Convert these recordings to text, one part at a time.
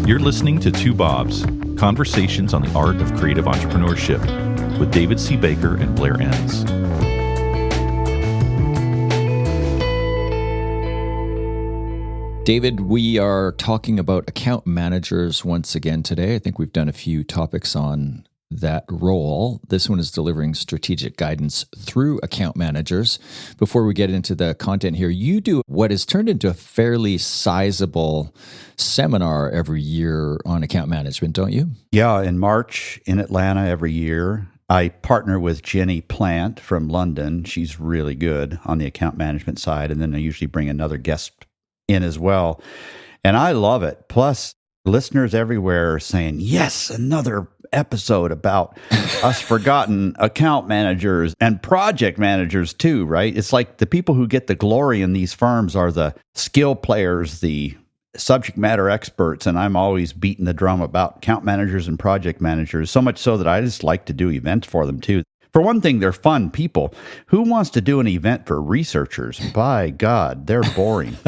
You're listening to Two Bobs, Conversations on the Art of Creative Entrepreneurship with David C. Baker and Blair Enns. David, we are talking about account managers once again today. I think we've done a few topics on that role. This one is delivering strategic guidance through account managers. Before we get into the content here, you do what has turned into a fairly sizable seminar every year on account management, don't you? Yeah, in March in Atlanta every year. I partner with Jenny Plant from London. She's really good on the account management side. And then I usually bring another guest in as well. And I love it. Plus, listeners everywhere are saying, yes, another episode about us forgotten account managers and project managers too, right? It's like the people who get the glory in these firms are the skill players, the subject matter experts, and I'm always beating the drum about account managers and project managers, so much so that I just like to do events for them too. For one thing, they're fun people. Who wants to do an event for researchers? By God, they're boring.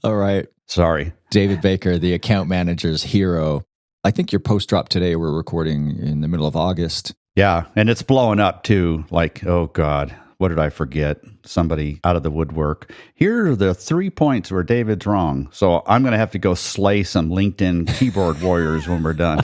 All right. Sorry. David Baker, the account manager's hero. I think your post dropped today. We're recording in the middle of August. Yeah, and it's blowing up too. Like, oh God, what did I forget? Somebody out of the woodwork. Here are the 3 points where David's wrong. So I'm going to have to go slay some LinkedIn keyboard warriors when we're done.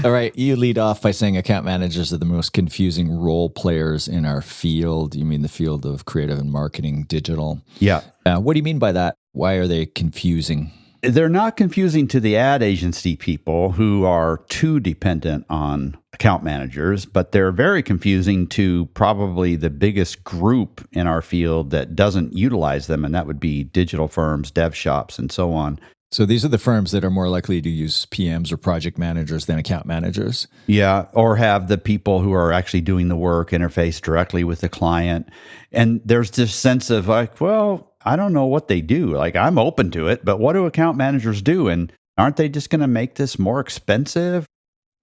All right, you lead off by saying account managers are the most confusing role players in our field. You mean the field of creative and marketing, digital? Yeah. What do you mean by that? Why are they confusing? They're not confusing to the ad agency people who are too dependent on account managers, but they're very confusing to probably the biggest group in our field that doesn't utilize them, and that would be digital firms, dev shops, and so on. So these are the firms that are more likely to use PMs or project managers than account managers? Yeah, or have the people who are actually doing the work interface directly with the client. And there's this sense of like, well, I don't know what they do. Like, I'm open to it, but what do account managers do? And aren't they just going to make this more expensive?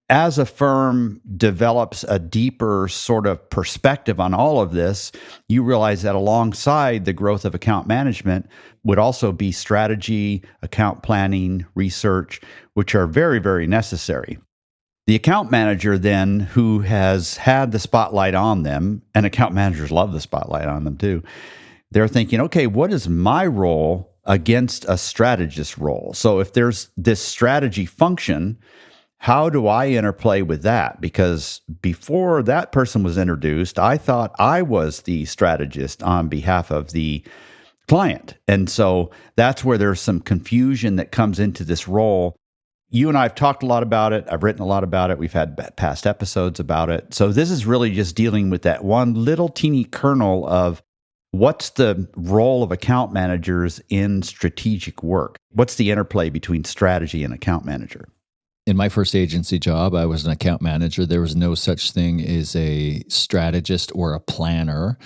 As a firm develops a deeper sort of perspective on all of this, you realize that alongside the growth of account management would also be strategy, account planning, research, which are very, very necessary. The account manager then, who has had the spotlight on them, and account managers love the spotlight on them too, they're thinking, okay, what is my role against a strategist role? So if there's this strategy function, how do I interplay with that? Because before that person was introduced, I thought I was the strategist on behalf of the client. And so that's where there's some confusion that comes into this role. You and I have talked a lot about it. I've written a lot about it. We've had past episodes about it. So this is really just dealing with that one little teeny kernel of what's the role of account managers in strategic work? What's the interplay between strategy and account manager? In my first agency job, I was an account manager. There was no such thing as a strategist or a planner.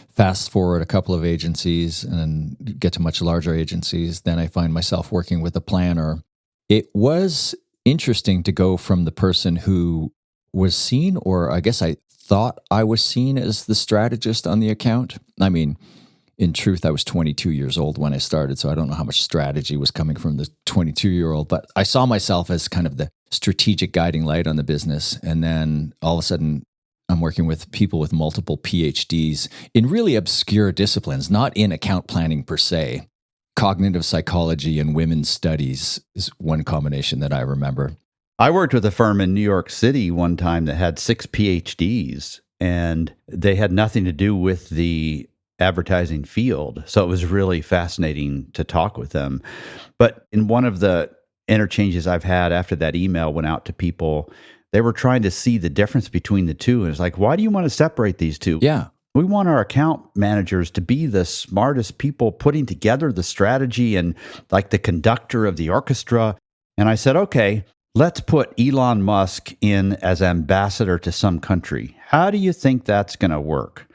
Fast forward a couple of agencies and get to much larger agencies, then I find myself working with a planner. It was interesting to go from the person who was seen, or I guess I thought I was seen as the strategist on the account. I mean, in truth, I was 22 years old when I started, so I don't know how much strategy was coming from the 22-year-old, but I saw myself as kind of the strategic guiding light on the business. And then all of a sudden, I'm working with people with multiple PhDs in really obscure disciplines, not in account planning per se. Cognitive psychology and women's studies is one combination that I remember. I worked with a firm in New York City one time that had 6 PhDs, and they had nothing to do with the advertising field. So it was really fascinating to talk with them. But in one of the interchanges I've had after that email went out to people, they were trying to see the difference between the two. And it's like, why do you want to separate these two? Yeah. We want our account managers to be the smartest people putting together the strategy and like the conductor of the orchestra. And I said, okay, let's put Elon Musk in as ambassador to some country. How do you think that's going to work?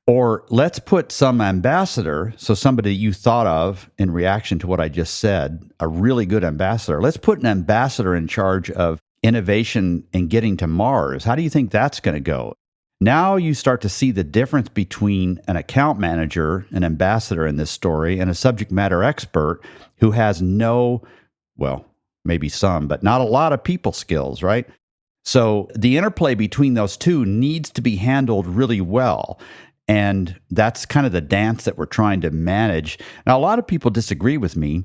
Or let's put some ambassador, so somebody you thought of in reaction to what I just said, a really good ambassador. Let's put an ambassador in charge of innovation and getting to Mars. How do you think that's going to go? Now you start to see the difference between an account manager, an ambassador in this story, and a subject matter expert who has no, well, maybe some, but not a lot of people skills, right? So the interplay between those two needs to be handled really well. And that's kind of the dance that we're trying to manage. Now, a lot of people disagree with me.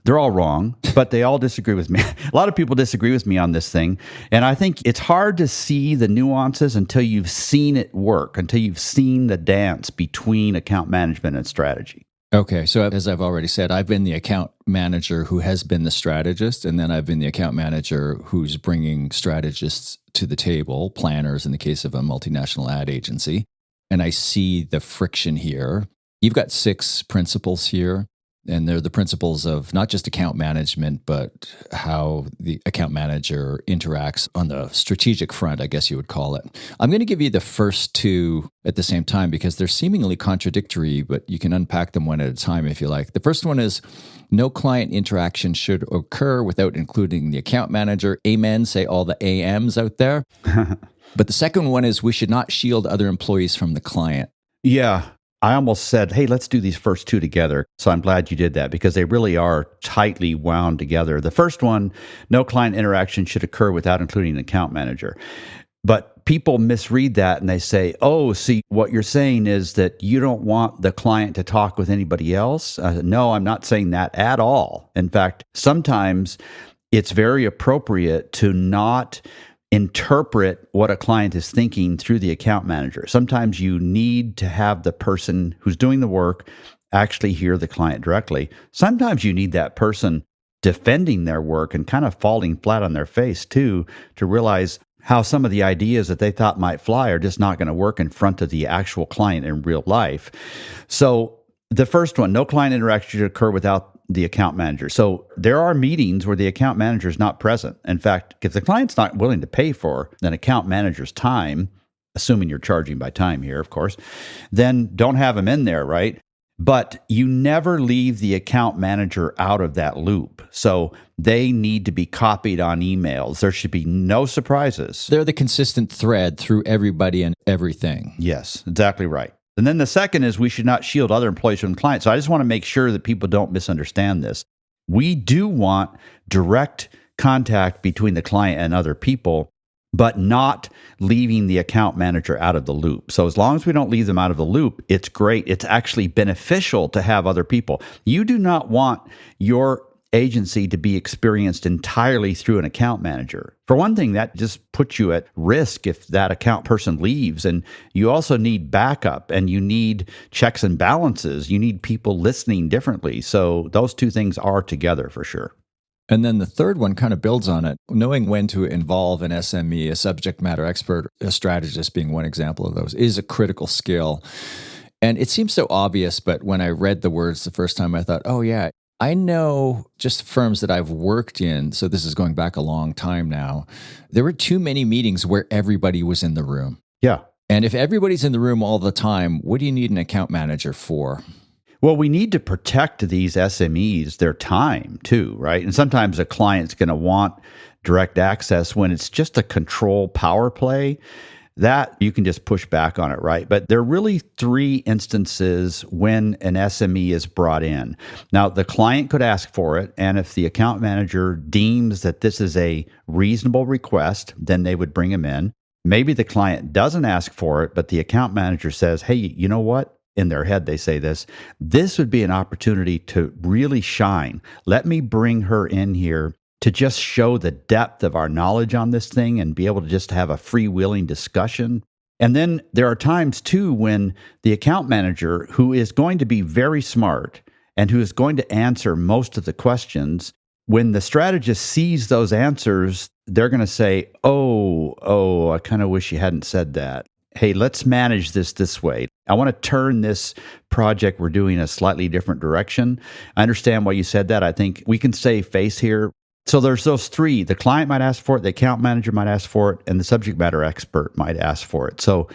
They're all wrong, but they all disagree with me. A lot of people disagree with me on this thing. And I think it's hard to see the nuances until you've seen it work, until you've seen the dance between account management and strategy. Okay, so as I've already said, I've been the account manager who has been the strategist, and then I've been the account manager who's bringing strategists to the table, planners in the case of a multinational ad agency. And I see the friction here. You've got 6 principles here. And they're the principles of not just account management, but how the account manager interacts on the strategic front, I guess you would call it. I'm going to give you the first 2 at the same time because they're seemingly contradictory, but you can unpack them one at a time if you like. The first one is no client interaction should occur without including the account manager. Amen. Say all the AMs out there. But the second one is we should not shield other employees from the client. Yeah. I almost said, hey, let's do these first 2 together. So I'm glad you did that because they really are tightly wound together. The first one, no client interaction should occur without including an account manager. But people misread that and they say, oh, see, what you're saying is that you don't want the client to talk with anybody else. No, I'm not saying that at all. In fact, sometimes it's very appropriate to not interpret what a client is thinking through the account manager. Sometimes you need to have the person who's doing the work actually hear the client directly. Sometimes you need that person defending their work and kind of falling flat on their face too, to realize how some of the ideas that they thought might fly are just not going to work in front of the actual client in real life. So the first one, no client interaction should occur without the account manager. So there are meetings where the account manager is not present. In fact, if the client's not willing to pay for an account manager's time, assuming you're charging by time here, of course, then don't have them in there, right? But you never leave the account manager out of that loop. So they need to be copied on emails. There should be no surprises. They're the consistent thread through everybody and everything. Yes, exactly right. And then the second is we should not shield other employees from clients. So I just want to make sure that people don't misunderstand this. We do want direct contact between the client and other people, but not leaving the account manager out of the loop. So as long as we don't leave them out of the loop, it's great. It's actually beneficial to have other people. You do not want your agency to be experienced entirely through an account manager. For one thing, that just puts you at risk if that account person leaves. And you also need backup and you need checks and balances. You need people listening differently. So those 2 things are together for sure. And then the third one kind of builds on it. Knowing when to involve an SME, a subject matter expert, a strategist being one example of those, is a critical skill. And it seems so obvious, but when I read the words the first time, I thought, oh yeah, I know just firms that I've worked in, so this is going back a long time now, there were too many meetings where everybody was in the room. Yeah. And if everybody's in the room all the time, what do you need an account manager for? Well, we need to protect these SMEs, their time too, right? And sometimes a client's going to want direct access when it's just a control power play. That you can just push back on it, right? But there are really 3 instances when an SME is brought in. Now, the client could ask for it, and if the account manager deems that this is a reasonable request, then they would bring him in. Maybe the client doesn't ask for it, but the account manager says, hey, you know what? In their head, they say this would be an opportunity to really shine. Let me bring her in here to just show the depth of our knowledge on this thing and be able to just have a freewheeling discussion. And then there are times too when the account manager, who is going to be very smart and who is going to answer most of the questions, when the strategist sees those answers, they're going to say, oh, I kind of wish you hadn't said that. Hey, let's manage this way. I want to turn this project we're doing a slightly different direction. I understand why you said that. I think we can save face here. So there's those 3. The client might ask for it, the account manager might ask for it, and the subject matter expert might ask for it. So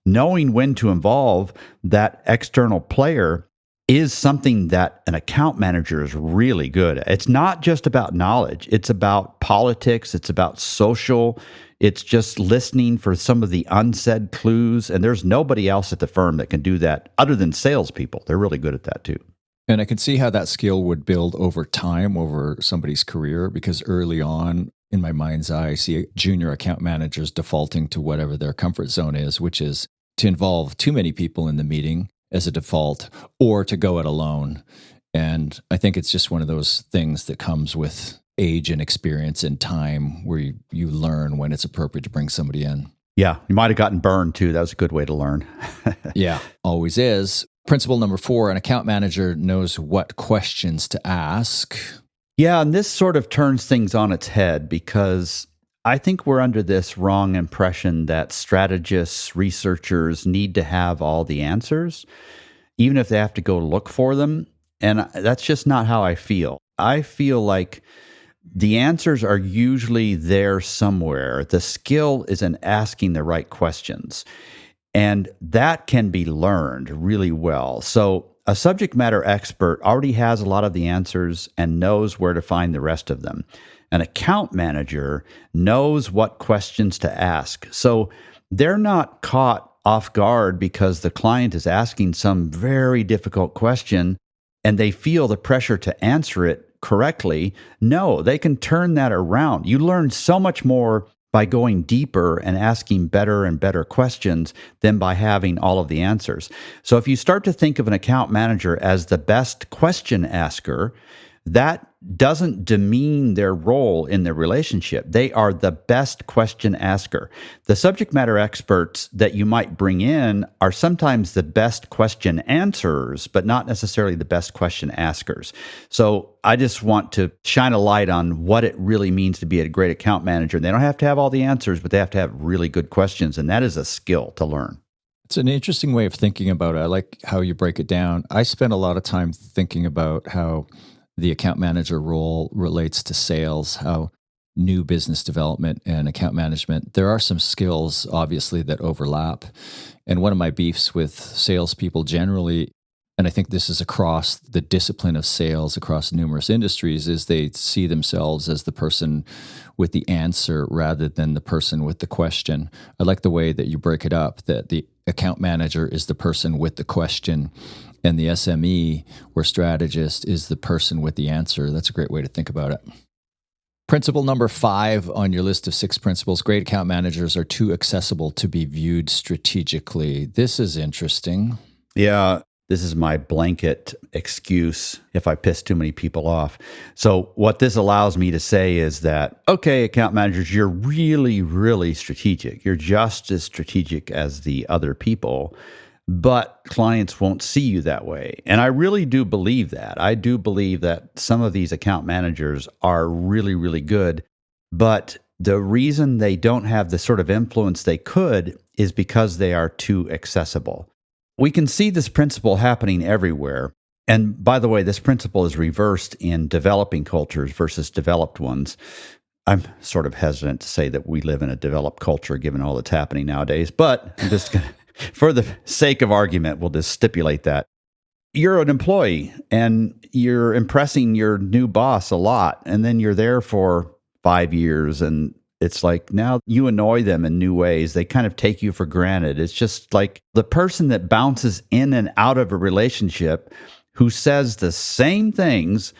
knowing when to involve that external player is something that an account manager is really good at. It's not just about knowledge. It's about politics. It's about social. It's just listening for some of the unsaid clues. And there's nobody else at the firm that can do that other than salespeople. They're really good at that too. And I can see how that skill would build over time, over somebody's career, because early on, in my mind's eye, I see junior account managers defaulting to whatever their comfort zone is, which is to involve too many people in the meeting as a default or to go it alone. And I think it's just one of those things that comes with age and experience and time where you learn when it's appropriate to bring somebody in. Yeah, you might have gotten burned too. That was a good way to learn. Yeah, always is. Principle number 4, an account manager knows what questions to ask. Yeah, and this sort of turns things on its head because I think we're under this wrong impression that strategists, researchers need to have all the answers, even if they have to go look for them. And that's just not how I feel. I feel like the answers are usually there somewhere. The skill is in asking the right questions. And that can be learned really well. So a subject matter expert already has a lot of the answers and knows where to find the rest of them. An account manager knows what questions to ask. So they're not caught off guard because the client is asking some very difficult question and they feel the pressure to answer it correctly. No, they can turn that around. You learn so much more by going deeper and asking better and better questions than by having all of the answers. So if you start to think of an account manager as the best question asker, that doesn't demean their role in the relationship. They are the best question asker. The subject matter experts that you might bring in are sometimes the best question answerers, but not necessarily the best question askers. So I just want to shine a light on what it really means to be a great account manager. They don't have to have all the answers, but they have to have really good questions, and that is a skill to learn. It's an interesting way of thinking about it. I like how you break it down. I spend a lot of time thinking about how the account manager role relates to sales, how new business development and account management, there are some skills, obviously, that overlap. And one of my beefs with salespeople generally, and I think this is across the discipline of sales across numerous industries, is they see themselves as the person with the answer rather than the person with the question. I like the way that you break it up, that the account manager is the person with the question and the SME or strategist is the person with the answer. That's a great way to think about it. Principle number 5 on your list of 6 principles: great account managers are too accessible to be viewed strategically. This is interesting. Yeah, this is my blanket excuse if I piss too many people off. So what this allows me to say is that, okay, account managers, you're really, really strategic. You're just as strategic as the other people, but clients won't see you that way. And I really do believe that. I do believe that some of these account managers are really, really good, but the reason they don't have the sort of influence they could is because they are too accessible. We can see this principle happening everywhere. And by the way, this principle is reversed in developing cultures versus developed ones. I'm sort of hesitant to say that we live in a developed culture given all that's happening nowadays, but I'm just going to, for the sake of argument, we'll just stipulate that. You're an employee and you're impressing your new boss a lot, and then you're there for 5 years, and it's like now you annoy them in new ways. They kind of take you for granted. It's just like the person that bounces in and out of a relationship who says the same things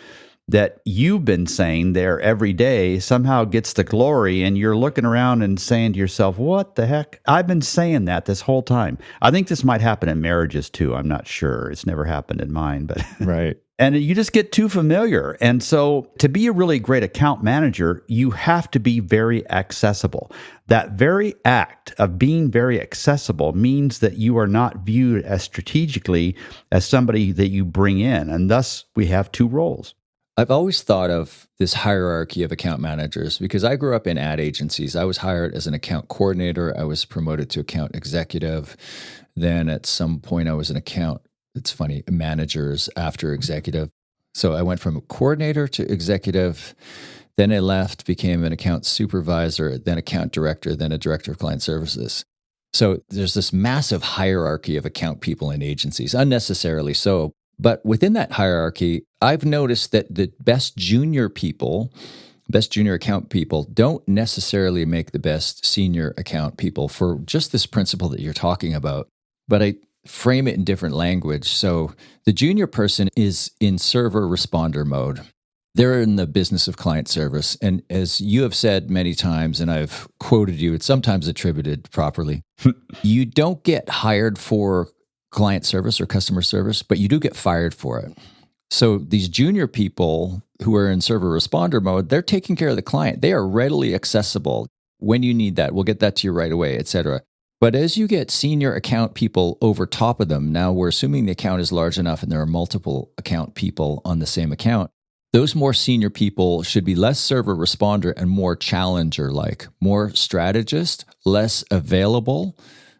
that you've been saying there every day somehow gets the glory, and you're looking around and saying to yourself, what the heck? I've been saying that this whole time. I think this might happen in marriages too. I'm not sure. It's never happened in mine, but Right. And you just get too familiar. And so to be a really great account manager, you have to be very accessible. That very act of being very accessible means that you are not viewed as strategically as somebody that you bring in. And thus we have 2 roles. I've always thought of this hierarchy of account managers because I grew up in ad agencies. I was hired as an account coordinator. I was promoted to account executive. Then at some point I was an account, it's funny, managers after executive. So I went from a coordinator to executive. Then I left, became an account supervisor, then account director, then a director of client services. So there's this massive hierarchy of account people in agencies, unnecessarily so. But within that hierarchy, I've noticed that the best junior account people don't necessarily make the best senior account people for just this principle that you're talking about. But frame it in different language. So the junior person is in server responder mode. They're in the business of client service. And as you have said many times, and I've quoted you, it's sometimes attributed properly, you don't get hired for client service or customer service, but you do get fired for it. So these junior people who are in server responder mode, they're taking care of the client. They are readily accessible when you need that. We'll get that to you right away, et cetera. But as you get senior account people over top of them, now we're assuming the account is large enough and there are multiple account people on the same account. Those more senior people should be less server responder and more challenger-like, more strategist, less available.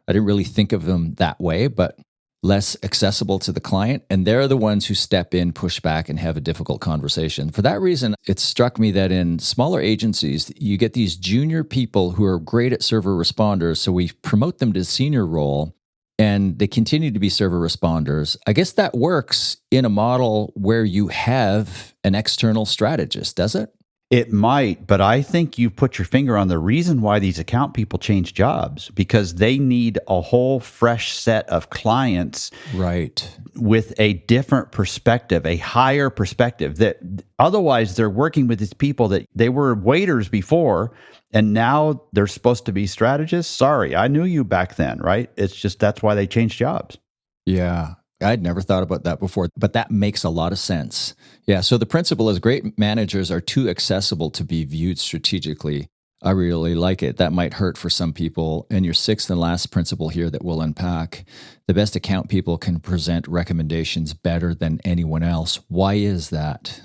I didn't really think of them that way, but less accessible to the client. And they're the ones who step in, push back, and have a difficult conversation. For that reason, it struck me that in smaller agencies, you get these junior people who are great at server responders. So we promote them to senior role and they continue to be server responders. I guess that works in a model where you have an external strategist, does it? It might, but I think you put your finger on the reason why these account people change jobs, because they need a whole fresh set of clients, right, with a different perspective, a higher perspective. That otherwise they're working with these people that they were waiters before, and now they're supposed to be strategists. Sorry, I knew you back then, right? It's just that's why they changed jobs. Yeah. I'd never thought about that before, but that makes a lot of sense. Yeah, so the principle is great managers are too accessible to be viewed strategically. I really like it. That might hurt for some people. And your sixth and last principle here that we'll unpack, the best account people can present recommendations better than anyone else. Why is that?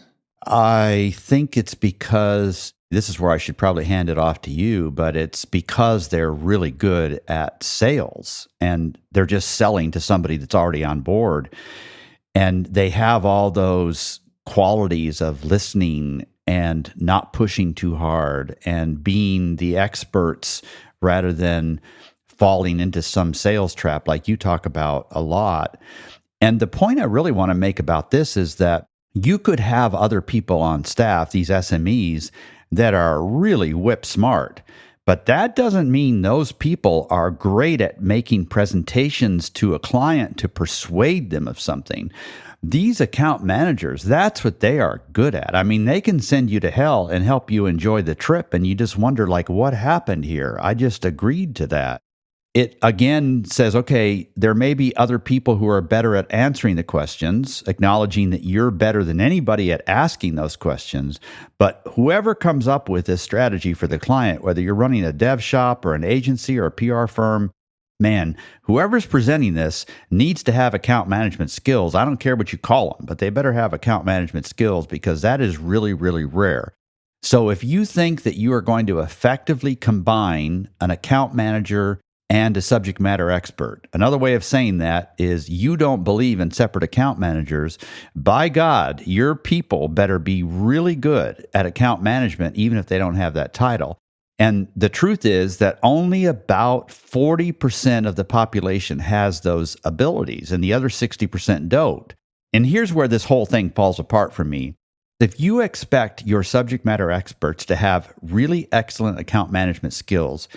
I think it's because this is where I should probably hand it off to you, but it's because they're really good at sales and they're just selling to somebody that's already on board. And they have all those qualities of listening and not pushing too hard and being the experts rather than falling into some sales trap like you talk about a lot. And the point I really want to make about this is that you could have other people on staff, these SMEs, that are really whip smart. But that doesn't mean those people are great at making presentations to a client to persuade them of something. These account managers, that's what they are good at. I mean, they can send you to hell and help you enjoy the trip, and you just wonder, like, what happened here? I just agreed to that. It again says, okay, there may be other people who are better at answering the questions, acknowledging that you're better than anybody at asking those questions. But whoever comes up with this strategy for the client, whether you're running a dev shop or an agency or a PR firm, man, whoever's presenting this needs to have account management skills. I don't care what you call them, but they better have account management skills because that is really, really rare. So if you think that you are going to effectively combine an account manager and a subject matter expert. Another way of saying that is you don't believe in separate account managers. By God, your people better be really good at account management, even if they don't have that title. And the truth is that only about 40% of the population has those abilities, and the other 60% don't. And here's where this whole thing falls apart for me. If you expect your subject matter experts to have really excellent account management skills,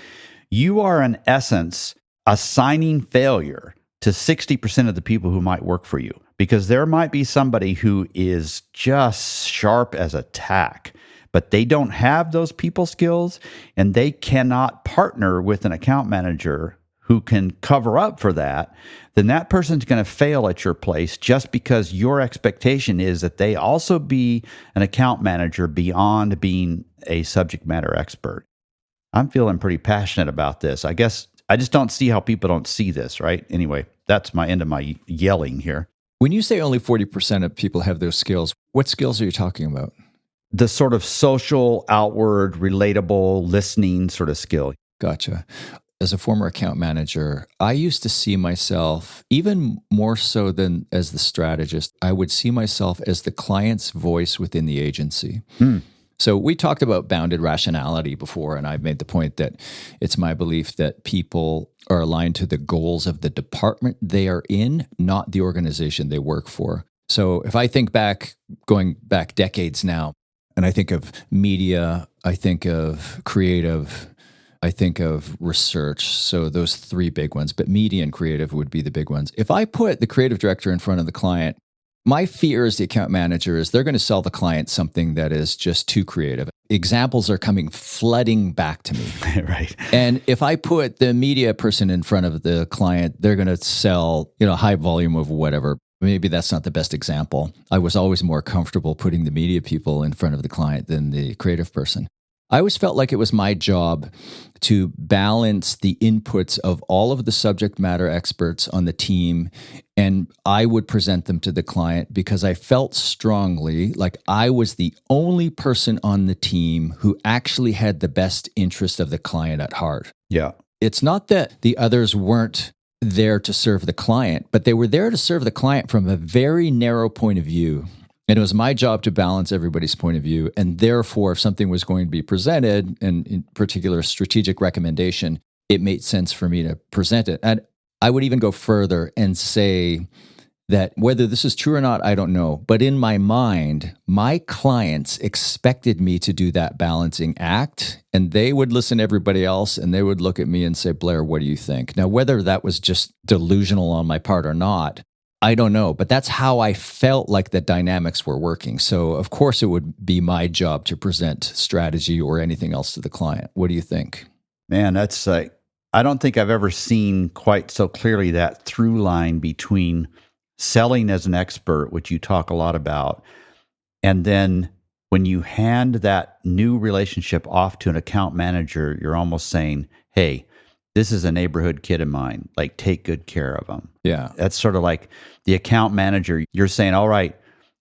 you are, in essence, assigning failure to 60% of the people who might work for you, because there might be somebody who is just sharp as a tack, but they don't have those people skills, and they cannot partner with an account manager who can cover up for that. Then that person's going to fail at your place just because your expectation is that they also be an account manager beyond being a subject matter expert. I'm feeling pretty passionate about this. I guess I just don't see how people don't see this, right? Anyway, that's my end of my yelling here. When you say only 40% of people have those skills, what skills are you talking about? The sort of social, outward, relatable, listening sort of skill. Gotcha. As a former account manager, I used to see myself, even more so than as the strategist, I would see myself as the client's voice within the agency. So we talked about bounded rationality before, and I've made the point that it's my belief that people are aligned to the goals of the department they are in, not the organization they work for. So if I think back, going back decades now, and I think of media, I think of creative, I think of research. So those three big ones, but media and creative would be the big ones. If I put the creative director in front of the client, my fear as the account manager is they're going to sell the client something that is just too creative. Examples are coming flooding back to me. Right. And if I put the media person in front of the client, they're going to sell, high volume of whatever. Maybe that's not the best example. I was always more comfortable putting the media people in front of the client than the creative person. I always felt like it was my job to balance the inputs of all of the subject matter experts on the team, and I would present them to the client because I felt strongly like I was the only person on the team who actually had the best interest of the client at heart. Yeah. It's not that the others weren't there to serve the client, but they were there to serve the client from a very narrow point of view. And it was my job to balance everybody's point of view. And therefore, if something was going to be presented, and in particular, strategic recommendation, it made sense for me to present it. And I would even go further and say that whether this is true or not, I don't know. But in my mind, my clients expected me to do that balancing act. And they would listen to everybody else and they would look at me and say, Blair, what do you think? Now, whether that was just delusional on my part or not, I don't know, but that's how I felt like the dynamics were working. So, of course, it would be my job to present strategy or anything else to the client. What do you think? Man, that's like, I don't think I've ever seen quite so clearly that through line between selling as an expert, which you talk a lot about, and then when you hand that new relationship off to an account manager, you're almost saying, hey, this is a neighborhood kid of mine. Like, take good care of them. Yeah. That's sort of like the account manager. You're saying, all right,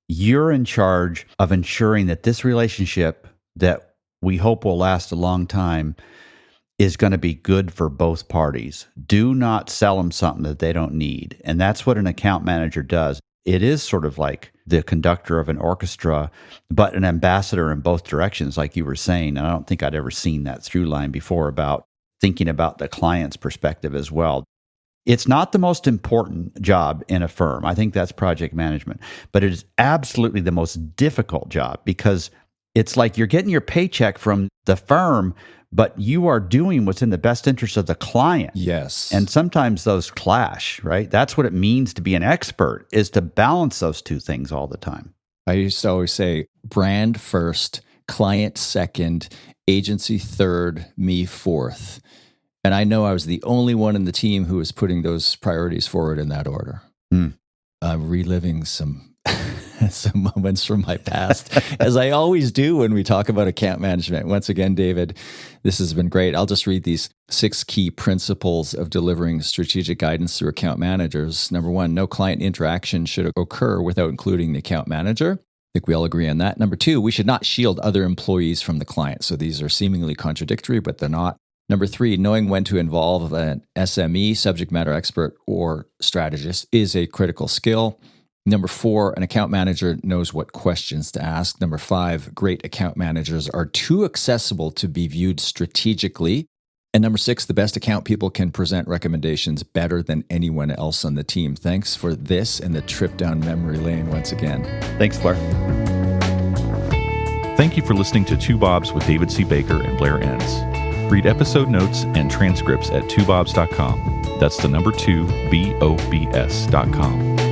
you're in charge of ensuring that this relationship that we hope will last a long time is going to be good for both parties. Do not sell them something that they don't need. And that's what an account manager does. It is sort of like the conductor of an orchestra, but an ambassador in both directions, like you were saying. And I don't think I'd ever seen that through line before about thinking about the client's perspective as well. It's not the most important job in a firm. I think that's project management, but it is absolutely the most difficult job because it's like you're getting your paycheck from the firm, but you are doing what's in the best interest of the client. Yes. And sometimes those clash, right? That's what it means to be an expert, is to balance those two things all the time. I used to always say brand first, client second, agency third, me fourth. And I know I was the only one in the team who was putting those priorities forward in that order. I'm reliving some moments from my past, as I always do when we talk about account management. Once again, David, this has been great. I'll just read these 6 key principles of delivering strategic guidance through account managers. Number 1, no client interaction should occur without including the account manager. I think we all agree on that. Number 2, we should not shield other employees from the client. So these are seemingly contradictory, but they're not. Number 3, knowing when to involve an SME, subject matter expert, or strategist is a critical skill. Number 4, an account manager knows what questions to ask. Number 5, great account managers are too accessible to be viewed strategically. And number 6, the best account people can present recommendations better than anyone else on the team. Thanks for this and the trip down memory lane once again. Thanks, Blair. Thank you for listening to Two Bobs with David C. Baker and Blair Enns. Read episode notes and transcripts at twobobs.com. That's the number 2, BOBS.com.